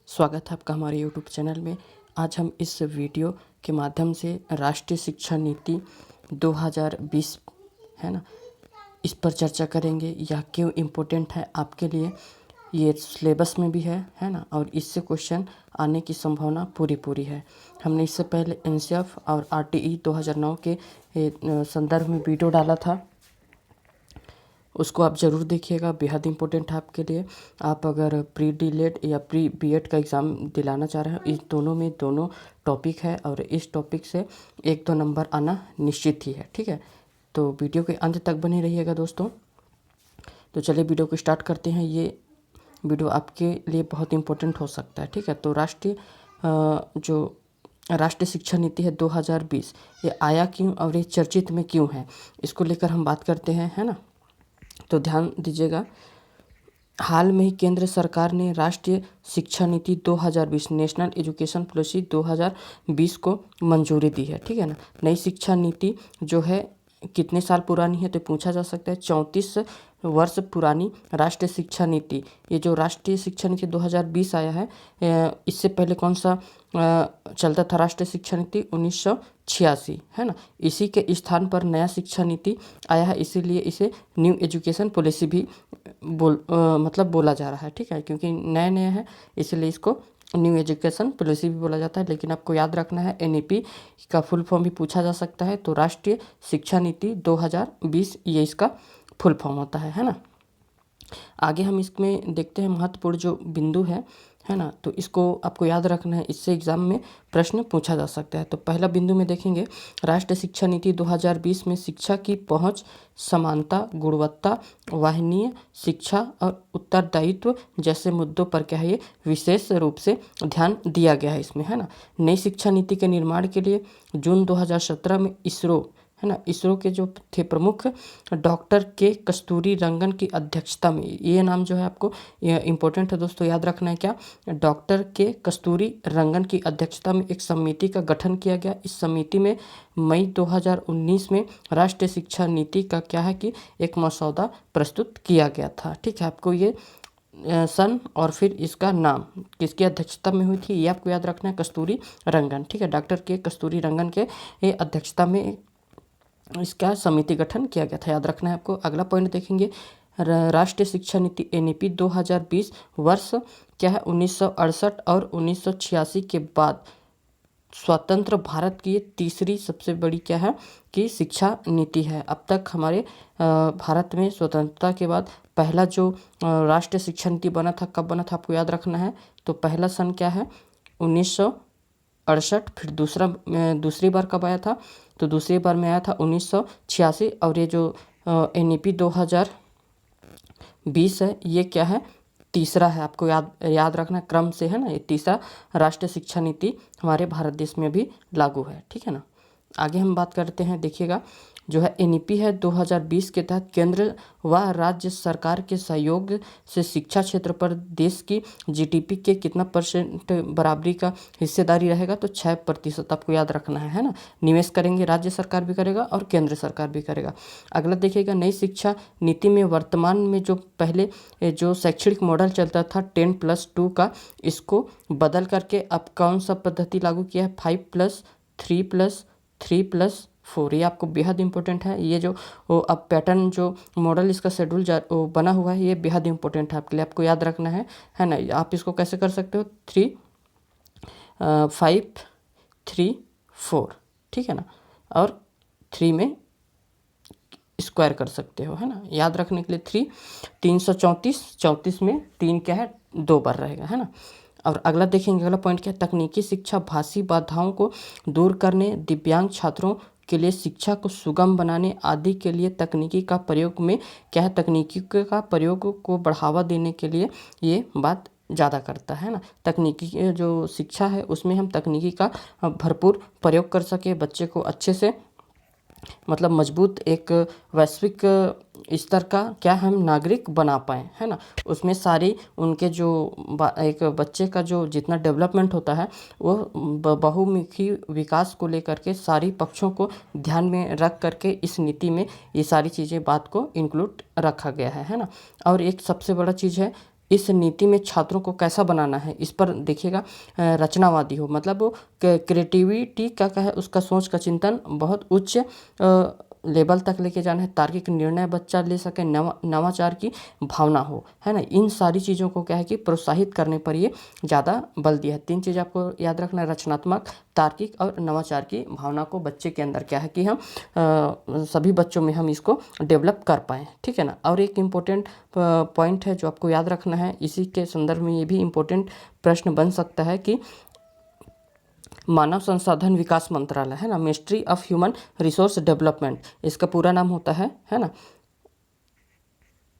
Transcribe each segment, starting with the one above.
स्वागत है आपका हमारे यूट्यूब चैनल में। आज हम इस वीडियो के माध्यम से राष्ट्रीय शिक्षा नीति 2020 है ना, इस पर चर्चा करेंगे। यह क्यों इम्पोर्टेंट है आपके लिए, ये सिलेबस में भी है ना, और इससे क्वेश्चन आने की संभावना पूरी है। हमने इससे पहले एनसीएफ और आरटीई 2009 के संदर्भ में वीडियो डाला था, उसको आप ज़रूर देखिएगा, बेहद इम्पोर्टेंट है आपके लिए। आप अगर प्री डीलेट या प्री बीएड का एग्ज़ाम दिलाना चाह रहे हैं, इस दोनों में दोनों टॉपिक है और इस टॉपिक से 1-2 नंबर आना निश्चित ही है। ठीक है, तो वीडियो के अंत तक बने रहिएगा दोस्तों। तो चलिए वीडियो को स्टार्ट करते हैं। ये वीडियो आपके लिए बहुत इम्पोर्टेंट हो सकता है। ठीक है, तो राष्ट्रीय शिक्षा नीति है 2020, ये आया क्यों और ये चर्चित में क्यों है, इसको लेकर हम बात करते हैं, है ना। तो ध्यान दीजिएगा, हाल में ही केंद्र सरकार ने राष्ट्रीय शिक्षा नीति 2020 नेशनल एजुकेशन पॉलिसी 2020 को मंजूरी दी है। ठीक है ना। नई शिक्षा नीति जो है कितने साल पुरानी है, तो पूछा जा सकता है। 34 वर्ष पुरानी राष्ट्रीय शिक्षा नीति, ये जो राष्ट्रीय शिक्षा नीति 2020 आया है, इससे पहले कौन सा चलता था राष्ट्रीय शिक्षा नीति 1986, है ना। इसी के स्थान पर नया शिक्षा नीति आया है, इसीलिए इसे न्यू एजुकेशन पॉलिसी भी बोला जा रहा है। ठीक है, क्योंकि नया है इसलिए इसको न्यू एजुकेशन पॉलिसी भी बोला जाता है। लेकिन आपको याद रखना है, एनईपी का फुल फॉर्म भी पूछा जा सकता है। तो राष्ट्रीय शिक्षा नीति 2020 ये इसका फुल फॉर्म होता है ना। आगे हम इसमें देखते हैं महत्वपूर्ण जो बिंदु है ना, तो इसको आपको याद रखना है, इससे एग्जाम में प्रश्न पूछा जा सकता है। तो पहला बिंदु में देखेंगे, राष्ट्रीय शिक्षा नीति 2020 में शिक्षा की पहुंच, समानता, गुणवत्ता, वाहिनीय शिक्षा और उत्तरदायित्व जैसे मुद्दों पर क्या है, ये विशेष रूप से ध्यान दिया गया है इसमें, है ना। नई शिक्षा नीति के निर्माण के लिए जून 2017 में इसरो, है ना, इसरो के जो थे प्रमुख डॉक्टर के कस्तूरी रंगन की अध्यक्षता में, ये नाम जो है आपको इम्पोर्टेंट है दोस्तों, याद रखना है क्या, डॉक्टर के कस्तूरी रंगन की अध्यक्षता में एक समिति का गठन किया गया। इस समिति में मई 2019 में राष्ट्रीय शिक्षा नीति का क्या है कि एक मसौदा प्रस्तुत किया गया था। ठीक है, आपको ये सन और फिर इसका नाम किसकी अध्यक्षता में हुई थी ये आपको याद रखना है, कस्तूरी रंगन। ठीक है, डॉक्टर के कस्तूरी रंगन के अध्यक्षता में इसका समिति गठन किया गया था, याद रखना है आपको। अगला पॉइंट देखेंगे, राष्ट्रीय शिक्षा नीति एनईपी 2020 वर्ष क्या है 1968 और 1986 के बाद स्वतंत्र भारत की तीसरी सबसे बड़ी क्या है कि शिक्षा नीति है। अब तक हमारे भारत में स्वतंत्रता के बाद पहला जो राष्ट्रीय शिक्षा नीति बना था, कब बना था आपको याद रखना है। तो पहला सन क्या है 1968, फिर दूसरी बार कब आया था, तो दूसरी बार में आया था 1986, और ये जो एनईपी 2020 है ये क्या है, तीसरा है। आपको याद रखना क्रम से, है ना, ये तीसरा राष्ट्रीय शिक्षा नीति हमारे भारत देश में भी लागू है। ठीक है ना। आगे हम बात करते हैं, देखिएगा जो है एनईपी है 2020 के तहत केंद्र व राज्य सरकार के सहयोग से शिक्षा क्षेत्र पर देश की जीडीपी के कितना % बराबरी का हिस्सेदारी रहेगा, तो 6% आपको याद रखना है ना। निवेश करेंगे राज्य सरकार भी करेगा और केंद्र सरकार भी करेगा। अगला देखिएगा, नई शिक्षा नीति में वर्तमान में जो पहले जो शैक्षणिक मॉडल चलता था 10+2 का, इसको बदल करके अब कौन सा पद्धति लागू किया है, 5+3+3+4। ये आपको बेहद इंपॉर्टेंट है। ये जो अब पैटर्न जो मॉडल इसका शेड्यूल बना हुआ है, ये बेहद इंपॉर्टेंट है आपके लिए, आपको याद रखना है ना। आप इसको कैसे कर सकते हो, 3-5-3-4, ठीक है ना, और 3 में स्क्वायर कर सकते हो, है ना। याद रखने के लिए 334 में 3 क्या है 2 बार रहेगा, है ना। और अगला देखेंगे, अगला पॉइंट क्या है, तकनीकी शिक्षा भाषी बाधाओं को दूर करने, दिव्यांग छात्रों के लिए शिक्षा को सुगम बनाने आदि के लिए तकनीकी का प्रयोग में क्या है, तकनीकी का प्रयोग को बढ़ावा देने के लिए ये बात ज़्यादा करता है ना। तकनीकी जो शिक्षा है उसमें हम तकनीकी का भरपूर प्रयोग कर सके, बच्चे को अच्छे से मजबूत एक वैश्विक स्तर का क्या हम नागरिक बना पाएँ, है ना। उसमें सारी उनके जो एक बच्चे का जो जितना डेवलपमेंट होता है वो बहुमुखी विकास को लेकर के सारी पक्षों को ध्यान में रख करके इस नीति में ये सारी चीज़ें बात को इंक्लूड रखा गया है ना। और एक सबसे बड़ा चीज़ है इस नीति में छात्रों को कैसा बनाना है, इस पर देखिएगा रचनावादी हो, मतलब वो क्रिएटिविटी का है, उसका सोच का चिंतन बहुत उच्च लेवल तक लेके जाना है, तार्किक निर्णय बच्चा ले सके, नवाचार की भावना हो, है ना। इन सारी चीज़ों को क्या है कि प्रोत्साहित करने पर ये ज़्यादा बल दिया है। 3 चीज़ आपको याद रखना है, रचनात्मक, तार्किक और नवाचार की भावना को बच्चे के अंदर क्या है कि हम सभी बच्चों में हम इसको डेवलप कर पाएँ, ठीक है ना। और एक इम्पोर्टेंट पॉइंट है जो आपको याद रखना है, इसी के संदर्भ में ये भी इम्पोर्टेंट प्रश्न बन सकता है कि मानव संसाधन विकास मंत्रालय, है ना, ministry of human resource development, इसका पूरा नाम होता है ना।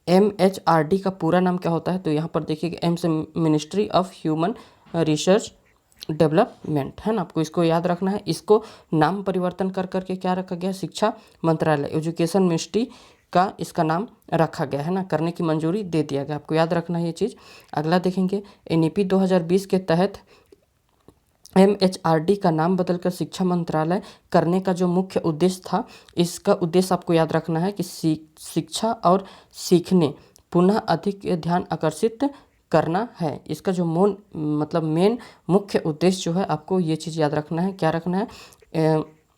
MHRD का पूरा नाम क्या होता है, तो यहाँ पर देखिए एम से ministry of human research development, है ना, आपको इसको याद रखना है। इसको नाम परिवर्तन कर करके क्या रखा गया, शिक्षा मंत्रालय, एजुकेशन मिनिस्ट्री का इसका नाम रखा गया, है ना, करने की मंजूरी दे दिया गया, आपको याद रखना है ये चीज़। अगला देखेंगे, NEP 2020 के तहत MHRD का नाम बदलकर शिक्षा मंत्रालय करने का जो मुख्य उद्देश्य था, इसका उद्देश्य आपको याद रखना है कि शिक्षा और सीखने पुनः अधिक ध्यान आकर्षित करना है। इसका जो मेन मुख्य उद्देश्य जो है, आपको ये चीज़ याद रखना है, क्या रखना है,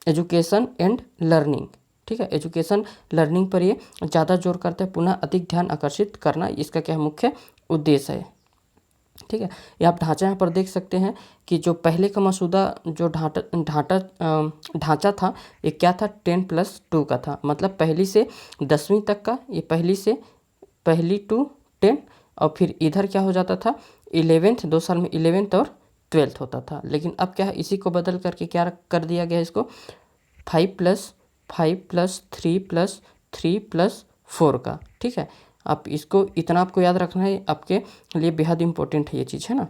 एजुकेशन एंड लर्निंग, ठीक है, एजुकेशन लर्निंग पर ये ज़्यादा जोर करते हैं, पुनः अधिक ध्यान आकर्षित करना, इसका क्या मुख्य उद्देश्य है, ठीक है। ये आप ढांचा यहाँ पर देख सकते हैं कि जो पहले का मसूदा जो ढांचा था, ये क्या था, 10+2 का था, मतलब पहली से 10वीं तक का, ये पहली टू 10, और फिर इधर क्या हो जाता था, 11th, 2 साल में 11th और 12th होता था। लेकिन अब क्या है, इसी को बदल करके क्या कर दिया गया, इसको 5+5+3+3+4 का, ठीक है। आप इसको इतना आपको याद रखना है, आपके लिए बेहद इंपॉर्टेंट है ये चीज़, है ना।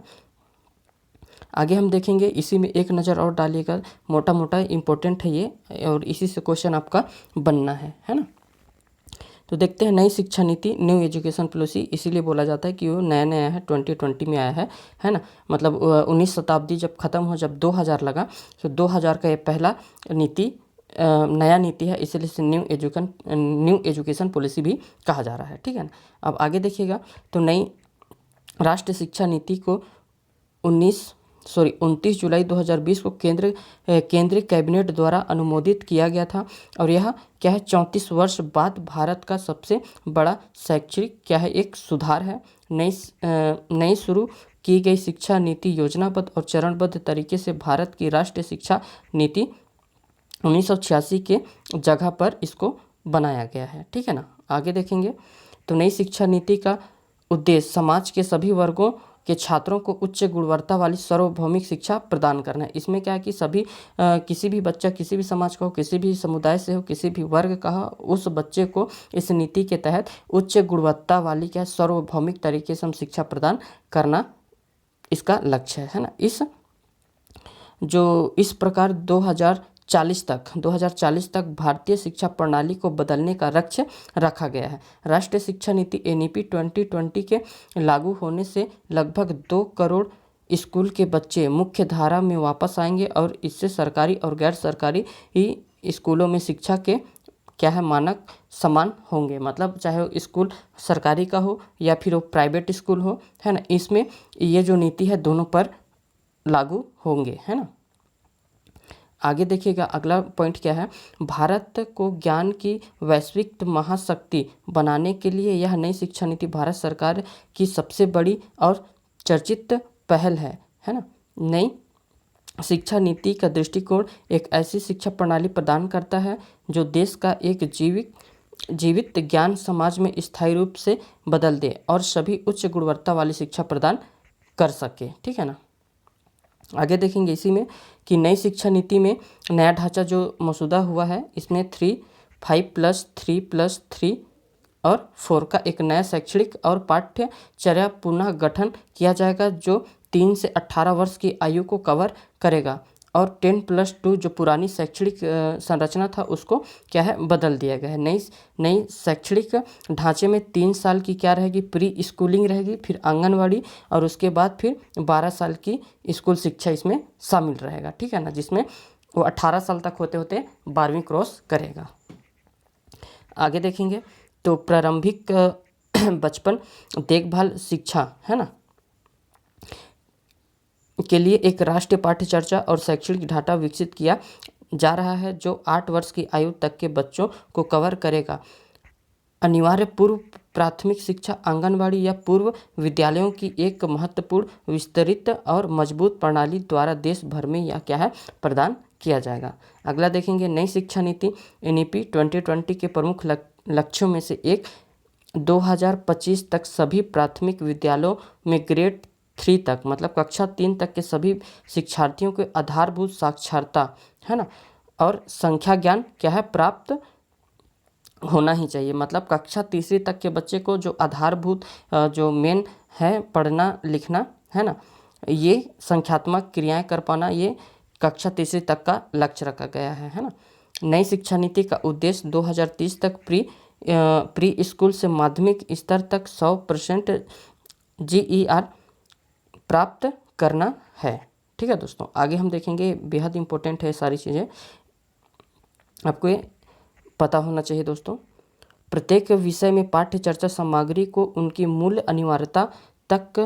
आगे हम देखेंगे, इसी में एक नज़र और डालिएगा, मोटा मोटा इंपॉर्टेंट है ये, और इसी से क्वेश्चन आपका बनना है ना। तो देखते हैं, नई शिक्षा नीति, न्यू एजुकेशन पॉलिसी, इसीलिए बोला जाता है कि वो नया है, 2020 में आया है ना। मतलब 19 शताब्दी जब ख़त्म हो, जब 2000 लगा, तो 2000 का ये पहला नया नीति है, इसलिए इसे न्यू एजुकेशन पॉलिसी भी कहा जा रहा है, ठीक है ना। अब आगे देखिएगा, तो नई राष्ट्रीय शिक्षा नीति को 29 जुलाई 2020 को केंद्रीय कैबिनेट द्वारा अनुमोदित किया गया था, और यह क्या है, 34 वर्ष बाद भारत का सबसे बड़ा शैक्षिक क्या है, एक सुधार है। नई शुरू की गई शिक्षा नीति योजनाबद्ध और चरणबद्ध तरीके से भारत की राष्ट्रीय शिक्षा नीति 1986 के जगह पर इसको बनाया गया है, ठीक है ना। आगे देखेंगे, तो नई शिक्षा नीति का उद्देश्य समाज के सभी वर्गों के छात्रों को उच्च गुणवत्ता वाली सार्वभौमिक शिक्षा प्रदान करना है। इसमें क्या है कि सभी किसी भी बच्चा, किसी भी समाज का हो, किसी भी समुदाय से हो, किसी भी वर्ग का हो, उस बच्चे को इस नीति के तहत उच्च गुणवत्ता वाली क्या सार्वभौमिक तरीके से हम शिक्षा प्रदान करना इसका लक्ष्य है ना। इस प्रकार 2040 तक भारतीय शिक्षा प्रणाली को बदलने का लक्ष्य रखा गया है। राष्ट्रीय शिक्षा नीति NEP 2020 के लागू होने से लगभग 2 करोड़ स्कूल के बच्चे मुख्य धारा में वापस आएंगे, और इससे सरकारी और गैर सरकारी स्कूलों में शिक्षा के क्या है, मानक समान होंगे। मतलब चाहे वो स्कूल सरकारी का हो या फिर वो प्राइवेट स्कूल हो, है ना, इसमें ये जो नीति है दोनों पर लागू होंगे, है ना। आगे देखिएगा, अगला पॉइंट क्या है, भारत को ज्ञान की वैश्विक महाशक्ति बनाने के लिए यह नई शिक्षा नीति भारत सरकार की सबसे बड़ी और चर्चित पहल है ना। नई शिक्षा नीति का दृष्टिकोण एक ऐसी शिक्षा प्रणाली प्रदान करता है जो देश का एक जीवित ज्ञान समाज में स्थायी रूप से बदल दे और सभी उच्च गुणवत्ता वाली शिक्षा प्रदान कर सके, ठीक है ना। आगे देखेंगे इसी में कि नई शिक्षा नीति में नया ढांचा जो मसौदा हुआ है, इसमें 5+3+3 और 4 का एक नया शैक्षणिक और पाठ्यचर्या पुनः गठन किया जाएगा, जो 3 से 18 वर्ष की आयु को कवर करेगा, और 10+2 जो पुरानी शैक्षणिक संरचना था उसको क्या है, बदल दिया गया है। नई शैक्षणिक ढांचे में 3 साल की क्या रहेगी, प्री स्कूलिंग रहेगी, फिर आंगनवाड़ी, और उसके बाद फिर 12 साल की स्कूल शिक्षा इसमें शामिल रहेगा, ठीक है ना, जिसमें वो 18 साल तक होते होते 12वीं क्रॉस करेगा। आगे देखेंगे, तो प्रारंभिक बचपन देखभाल शिक्षा, है ना, के लिए एक राष्ट्रीय पाठ्य चर्चा और शैक्षणिक ढांचा विकसित किया जा रहा है जो 8 वर्ष की आयु तक के बच्चों को कवर करेगा। अनिवार्य पूर्व प्राथमिक शिक्षा आंगनबाड़ी या पूर्व विद्यालयों की एक महत्वपूर्ण विस्तृत और मजबूत प्रणाली द्वारा देश भर में यह क्या है प्रदान किया जाएगा। अगला देखेंगे नई शिक्षा नीति एनईपी 2020 के प्रमुख लक्ष्यों में से एक 2025 तक सभी प्राथमिक विद्यालयों में ग्रेड 3 तक मतलब कक्षा 3 तक के सभी शिक्षार्थियों को आधारभूत साक्षरता, है ना, और संख्या ज्ञान क्या है प्राप्त होना ही चाहिए। मतलब कक्षा तीसरी तक के बच्चे को जो आधारभूत जो मेन है पढ़ना लिखना, है ना, ये संख्यात्मक क्रियाएं कर पाना, ये कक्षा तीसरी तक का लक्ष्य रखा गया है ना। नई शिक्षा नीति का उद्देश्य 2030 तक प्री स्कूल से माध्यमिक स्तर तक 100% GER प्राप्त करना है। ठीक है दोस्तों, आगे हम देखेंगे, बेहद इंपॉर्टेंट है सारी चीज़ें, आपको ये पता होना चाहिए दोस्तों। प्रत्येक विषय में पाठ्य चर्चा सामग्री को उनकी मूल अनिवार्यता तक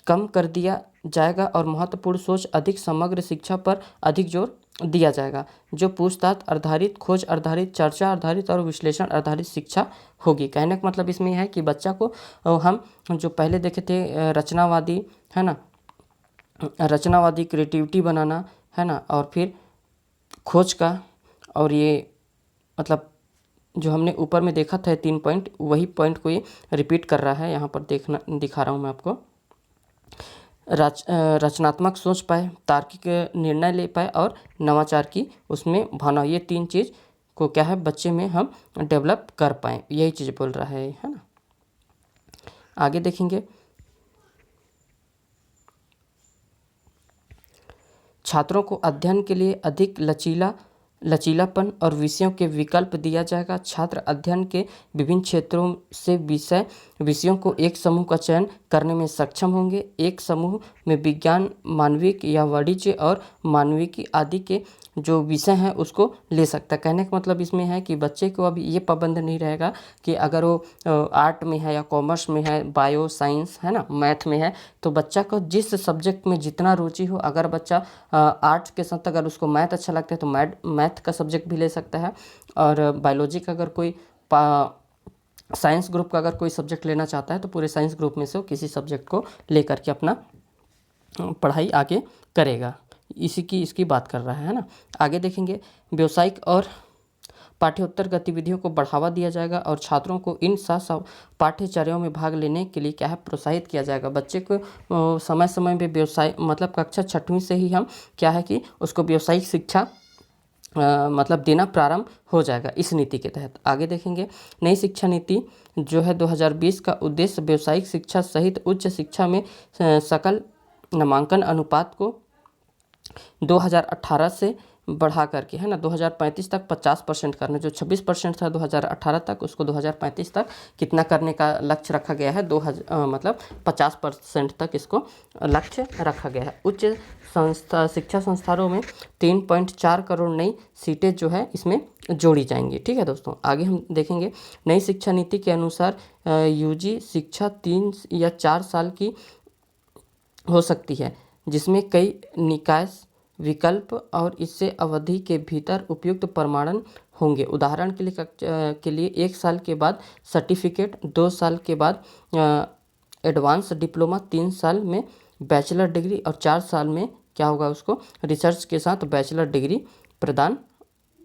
कम कर दिया जाएगा और महत्वपूर्ण सोच अधिक समग्र शिक्षा पर अधिक जोर दिया जाएगा, जो पूछताछ आधारित, खोज आधारित, चर्चा आधारित और विश्लेषण आधारित शिक्षा होगी। कहने का मतलब इसमें यह है कि बच्चा को हम जो पहले देखे थे रचनावादी, है ना, रचनावादी क्रिएटिविटी बनाना, है ना, और फिर खोज का, और ये मतलब जो हमने ऊपर में देखा था 3 पॉइंट, वही पॉइंट को ये रिपीट कर रहा है, यहाँ पर दिखा रहा हूँ मैं आपको। रचनात्मक सोच पाए, तार्किक निर्णय ले पाए और नवाचार की उसमें भावना, ये 3 चीज़ को क्या है बच्चे में हम डेवलप कर पाएँ, यही चीज़ बोल रहा है ना। आगे देखेंगे, छात्रों को अध्ययन के लिए अधिक लचीलापन और विषयों के विकल्प दिया जाएगा। छात्र अध्ययन के विभिन्न क्षेत्रों से विषयों को एक समूह का चयन करने में सक्षम होंगे। एक समूह में विज्ञान, मानविक या वाणिज्य और मानविकी आदि के जो विषय हैं उसको ले सकता है। कहने का मतलब इसमें है कि बच्चे को अब ये पाबंद नहीं रहेगा कि अगर वो आर्ट में है या कॉमर्स में है, बायो साइंस, है ना, मैथ में है, तो बच्चा को जिस सब्जेक्ट में जितना रुचि हो, अगर बच्चा आर्ट्स के साथ अगर उसको मैथ अच्छा लगता है तो मैथ का सब्जेक्ट भी ले सकता है, और बायोलॉजी का अगर कोई साइंस ग्रुप का अगर कोई सब्जेक्ट लेना चाहता है तो पूरे साइंस ग्रुप में से वो किसी सब्जेक्ट को लेकर के अपना पढ़ाई आगे करेगा। इसकी बात कर रहा है ना। आगे देखेंगे, व्यावसायिक और पाठ्योत्तर गतिविधियों को बढ़ावा दिया जाएगा और छात्रों को इन पाठ्यचर्याओं में भाग लेने के लिए क्या है प्रोत्साहित किया जाएगा। बच्चे को समय समय में व्यवसाय मतलब कक्षा 6वीं से ही हम क्या है कि उसको व्यावसायिक शिक्षा मतलब देना प्रारंभ हो जाएगा इस नीति के तहत। आगे देखेंगे, नई शिक्षा नीति जो है 2020 का उद्देश्य व्यावसायिक शिक्षा सहित उच्च शिक्षा में सकल नामांकन अनुपात को 2018 से बढ़ा करके, है ना, 2035 तक 50% करना। जो 26% था 2018 तक, उसको 2035 तक कितना करने का लक्ष्य रखा गया है, मतलब 50% तक इसको लक्ष्य रखा गया है। उच्च शिक्षा संस्थानों में 3.4 करोड़ नई सीटें जो है इसमें जोड़ी जाएंगी। ठीक है दोस्तों, आगे हम देखेंगे, नई शिक्षा नीति के अनुसार यूजी शिक्षा 3 या 4 साल की हो सकती है, जिसमें कई निकाय विकल्प और इससे अवधि के भीतर उपयुक्त प्रमाणन होंगे। उदाहरण के लिए 1 साल के बाद सर्टिफिकेट, 2 साल के बाद एडवांस डिप्लोमा, 3 साल में बैचलर डिग्री और 4 साल में क्या होगा उसको रिसर्च के साथ बैचलर डिग्री प्रदान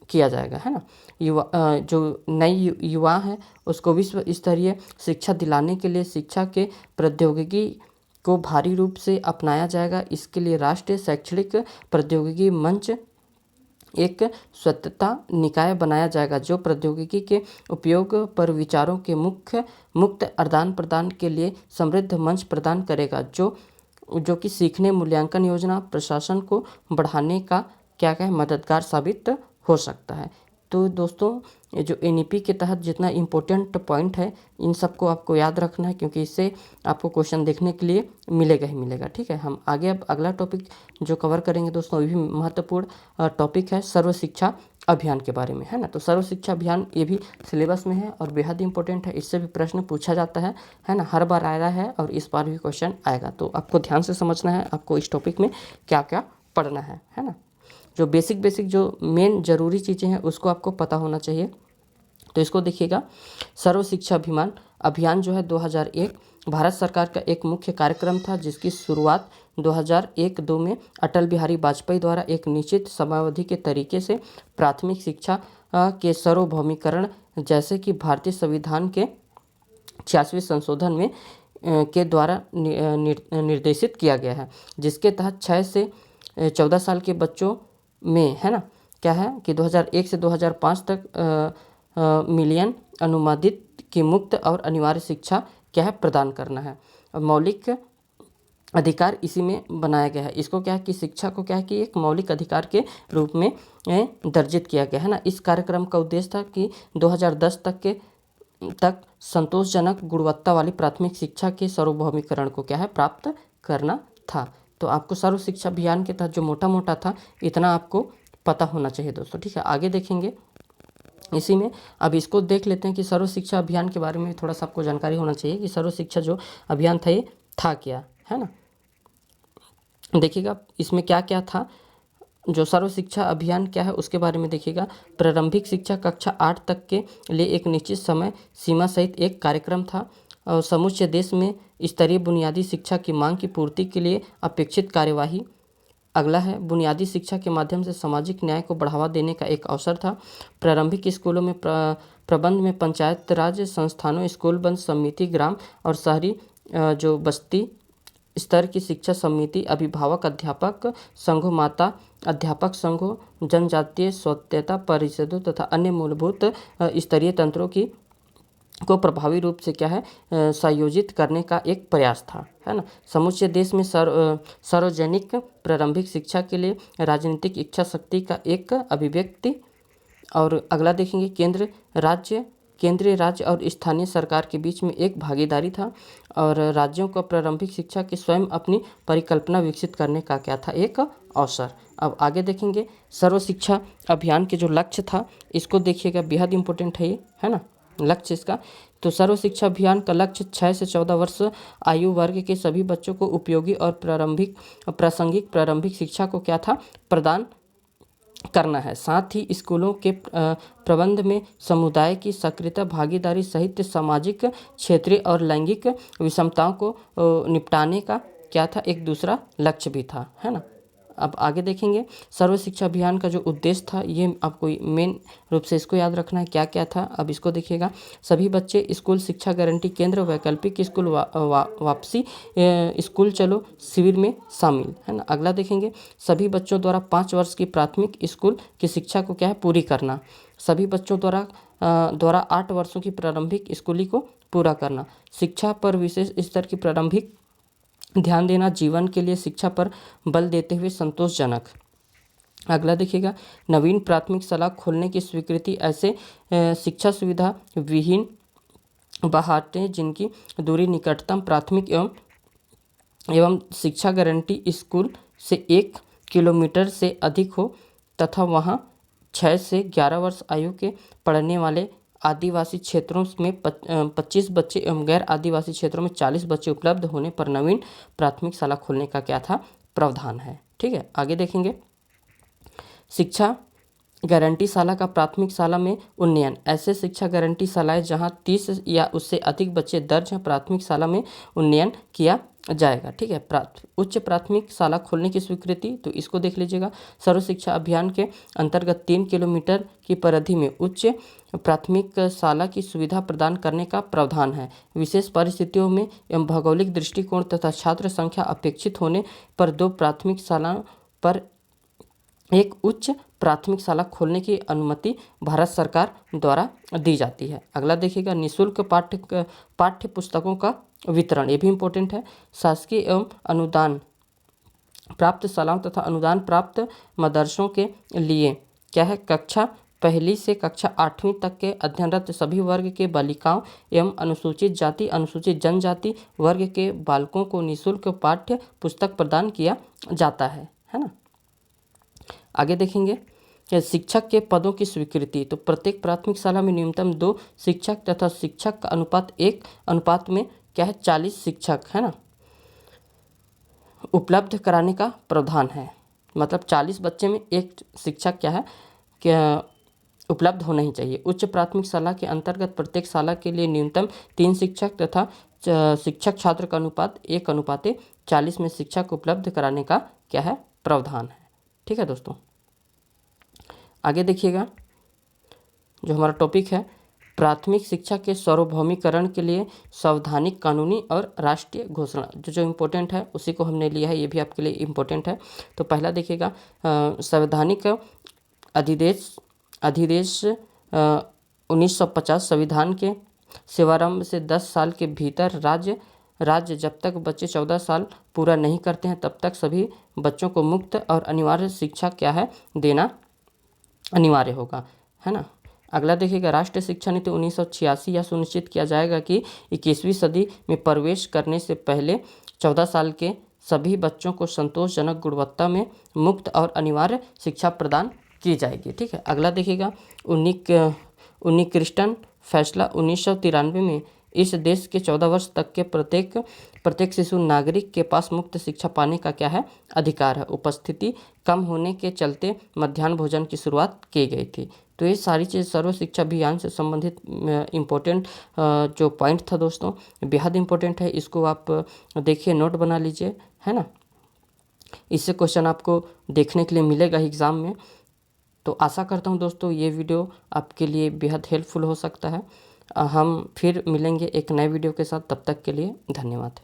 किया जाएगा, है ना। जो नई युवा है उसको विश्व स्तरीय शिक्षा दिलाने के लिए शिक्षा के प्रौद्योगिकी को भारी रूप से अपनाया जाएगा। इसके लिए राष्ट्रीय शैक्षणिक प्रौद्योगिकी मंच एक स्वतंत्र निकाय बनाया जाएगा जो प्रौद्योगिकी के उपयोग पर विचारों के मुक्त आदान प्रदान के लिए समृद्ध मंच प्रदान करेगा, जो कि सीखने मूल्यांकन योजना प्रशासन को बढ़ाने का क्या मददगार साबित हो सकता है। तो दोस्तों ये जो NEP के तहत जितना इम्पोर्टेंट पॉइंट है इन सबको आपको याद रखना है, क्योंकि इससे आपको क्वेश्चन देखने के लिए मिलेगा ही मिलेगा। ठीक है, हम आगे अब अगला टॉपिक जो कवर करेंगे दोस्तों, ये भी महत्वपूर्ण टॉपिक है सर्व शिक्षा अभियान के बारे में, है ना। तो सर्व शिक्षा अभियान ये भी सिलेबस में है और बेहद इंपॉर्टेंट है, इससे भी प्रश्न पूछा जाता है ना, हर बार आया है और इस बार भी क्वेश्चन आएगा। तो आपको ध्यान से समझना है आपको इस टॉपिक में क्या क्या पढ़ना है ना। जो बेसिक जो मेन ज़रूरी चीज़ें हैं उसको आपको पता होना चाहिए। तो इसको देखिएगा, सर्व शिक्षा अभियान जो है 2001 भारत सरकार का एक मुख्य कार्यक्रम था, जिसकी शुरुआत 2001-2 में अटल बिहारी वाजपेयी द्वारा एक निश्चित समयावधि के तरीके से प्राथमिक शिक्षा के सार्वभौमिकरण जैसे कि भारतीय संविधान के 86वें संशोधन में के द्वारा निर्देशित किया गया है, जिसके तहत 6 से 14 साल के बच्चों में, है ना, क्या है कि 2001 से 2005 तक मिलियन अनुमादित की मुक्त और अनिवार्य शिक्षा क्या है प्रदान करना है। और मौलिक अधिकार इसी में बनाया गया है। इसको क्या है कि शिक्षा को क्या है कि एक मौलिक अधिकार के रूप में दर्जित किया गया है ना। इस कार्यक्रम का उद्देश्य था कि 2010 तक संतोषजनक गुणवत्ता वाली प्राथमिक शिक्षा के सार्वभौमिकरण को क्या है प्राप्त करना था। तो आपको सर्व शिक्षा अभियान के तहत जो मोटा मोटा था इतना आपको पता होना चाहिए दोस्तों। ठीक है, आगे देखेंगे इसी में। अब इसको देख लेते हैं कि सर्व शिक्षा अभियान के बारे में थोड़ा सा आपको जानकारी होना चाहिए कि सर्व शिक्षा जो अभियान था ये था क्या, है ना। देखिएगा इसमें क्या क्या था। जो सर्व शिक्षा अभियान क्या है उसके बारे में देखिएगा। प्रारंभिक शिक्षा कक्षा 8 तक के लिए एक निश्चित समय सीमा सहित एक कार्यक्रम था और समूचे देश में स्तरीय बुनियादी शिक्षा की मांग की पूर्ति के लिए अपेक्षित कार्यवाही। अगला है बुनियादी शिक्षा के माध्यम से सामाजिक न्याय को बढ़ावा देने का एक अवसर था। प्रारंभिक स्कूलों में प्रबंध में पंचायत राज संस्थानों, स्कूल बंद समिति, ग्राम और शहरी जो बस्ती स्तर की शिक्षा समिति, अभिभावक अध्यापक संघों, माता अध्यापक संघों, जनजातीय स्वायत्तता परिषदों तथा अन्य मूलभूत स्तरीय तंत्रों को प्रभावी रूप से क्या है संयोजित करने का एक प्रयास था, है ना। समूचे देश में सार्वजनिक प्रारंभिक शिक्षा के लिए राजनीतिक इच्छा शक्ति का एक अभिव्यक्ति। और अगला देखेंगे केंद्रीय राज्य और स्थानीय सरकार के बीच में एक भागीदारी था और राज्यों को प्रारंभिक शिक्षा की स्वयं अपनी परिकल्पना विकसित करने का क्या था एक अवसर। अब आगे देखेंगे सर्व शिक्षा अभियान के जो लक्ष्य था इसको देखिएगा, बेहद इंपॉर्टेंट है ये, है ना, लक्ष्य इसका। तो सर्व शिक्षा अभियान का लक्ष्य 6 से 14 वर्ष आयु वर्ग के सभी बच्चों को उपयोगी और प्रासंगिक प्रारंभिक शिक्षा को क्या था प्रदान करना है। साथ ही स्कूलों के प्रबंध में समुदाय की सक्रियता, भागीदारी सहित सामाजिक, क्षेत्रीय और लैंगिक विषमताओं को निपटाने का क्या था एक दूसरा लक्ष्य भी था, है ना। अब आगे देखेंगे सर्व शिक्षा अभियान का जो उद्देश्य था ये आपको मेन रूप से इसको याद रखना है क्या क्या था। अब इसको देखिएगा, सभी बच्चे स्कूल शिक्षा गारंटी केंद्र, वैकल्पिक स्कूल वापसी, स्कूल चलो शिविर में शामिल, है ना। अगला देखेंगे सभी बच्चों द्वारा 5 वर्ष की प्राथमिक स्कूल की शिक्षा को क्या है पूरी करना। सभी बच्चों द्वारा 8 वर्षों की प्रारंभिक स्कूली को पूरा करना। शिक्षा पर विशेष स्तर की प्रारंभिक ध्यान देना, जीवन के लिए शिक्षा पर बल देते हुए संतोषजनक। अगला देखिएगा नवीन प्राथमिक शाला खोलने की स्वीकृति। ऐसे शिक्षा सुविधा विहीन बाहटें जिनकी दूरी निकटतम प्राथमिक एवं शिक्षा गारंटी स्कूल से 1 किलोमीटर से अधिक हो तथा वहां 6 से 11 वर्ष आयु के पढ़ने वाले आदिवासी क्षेत्रों में 25 बच्चे एवं गैर आदिवासी क्षेत्रों में 40 बच्चे उपलब्ध होने पर नवीन प्राथमिक शाला खोलने का क्या था प्रावधान है। ठीक है, आगे देखेंगे शिक्षा गारंटी शाला का प्राथमिक शाला में उन्नयन। ऐसे शिक्षा गारंटी शालाएं जहां 30 या उससे अधिक बच्चे दर्ज हैं प्राथमिक शाला में उन्नयन किया जाएगा। ठीक है, उच्च प्राथमिक शाला खोलने की स्वीकृति। तो इसको देख लीजिएगा, सर्व शिक्षा अभियान के अंतर्गत 3 किलोमीटर की परिधि में उच्च प्राथमिक शाला की सुविधा प्रदान करने का प्रावधान है। विशेष परिस्थितियों में एवं भौगोलिक दृष्टिकोण तथा छात्र संख्या अपेक्षित होने पर 2 प्राथमिक शालाओं पर एक उच्च प्राथमिक शाला खोलने की अनुमति भारत सरकार द्वारा दी जाती है। अगला देखिएगा निःशुल्क पाठ्य पुस्तकों का वितरण, ये भी इम्पोर्टेंट है। शासकीय एवं अनुदान प्राप्त शालाओं तथा अनुदान प्राप्त मदरसों के लिए क्या है कक्षा पहली से कक्षा 8वीं तक के अध्ययनरत सभी वर्ग के बालिकाओं एवं अनुसूचित जाति अनुसूचित जनजाति वर्ग के बालकों को निःशुल्क पाठ्य पुस्तक प्रदान किया जाता है ना। आगे देखेंगे शिक्षक के पदों की स्वीकृति। तो प्रत्येक प्राथमिक शाला में न्यूनतम 2 शिक्षक तथा शिक्षक का अनुपात 1 अनुपात में क्या है 40 शिक्षक है ना उपलब्ध कराने का प्रावधान है। मतलब 40 बच्चे में 1 शिक्षक क्या है क्या उपलब्ध होना ही चाहिए। उच्च प्राथमिक शाला के अंतर्गत प्रत्येक शाला के लिए न्यूनतम 3 शिक्षक तथा शिक्षक छात्र का अनुपात 1:40 में शिक्षक उपलब्ध कराने का क्या है प्रावधान है। ठीक है दोस्तों, आगे देखिएगा जो हमारा टॉपिक है प्राथमिक शिक्षा के सार्वभौमिकरण के लिए संवैधानिक कानूनी और राष्ट्रीय घोषणा। जो इम्पोर्टेंट है उसी को हमने लिया है, ये भी आपके लिए इम्पोर्टेंट है। तो पहला देखिएगा संवैधानिक अधिदेश 1950 संविधान के सेवारंभ से 10 साल के भीतर राज्य जब तक बच्चे 14 साल पूरा नहीं करते हैं तब तक सभी बच्चों को मुफ्त और अनिवार्य शिक्षा क्या है देना अनिवार्य होगा, है ना। अगला देखिएगा राष्ट्रीय शिक्षा नीति 1986 यह सुनिश्चित किया जाएगा कि 21वीं सदी में प्रवेश करने से पहले 14 साल के सभी बच्चों को संतोषजनक गुणवत्ता में मुफ्त और अनिवार्य शिक्षा प्रदान की जाएगी। ठीक है, अगला देखिएगा 19 क्रिस्टन फैसला 1993 में इस देश के 14 वर्ष तक के प्रत्येक शिशु नागरिक के पास मुफ्त शिक्षा पाने का क्या है अधिकार है। उपस्थिति कम होने के चलते मध्याह्न भोजन की शुरुआत की गई थी। तो ये सारी चीज़ सर्व शिक्षा अभियान से संबंधित इम्पोर्टेंट जो पॉइंट था दोस्तों, बेहद इम्पोर्टेंट है। इसको आप देखिए, नोट बना लीजिए, है ना। इससे क्वेश्चन आपको देखने के लिए मिलेगा एग्ज़ाम में। तो आशा करता हूँ दोस्तों ये वीडियो आपके लिए बेहद हेल्पफुल हो सकता है। हम फिर मिलेंगे एक नए वीडियो के साथ, तब तक के लिए धन्यवाद।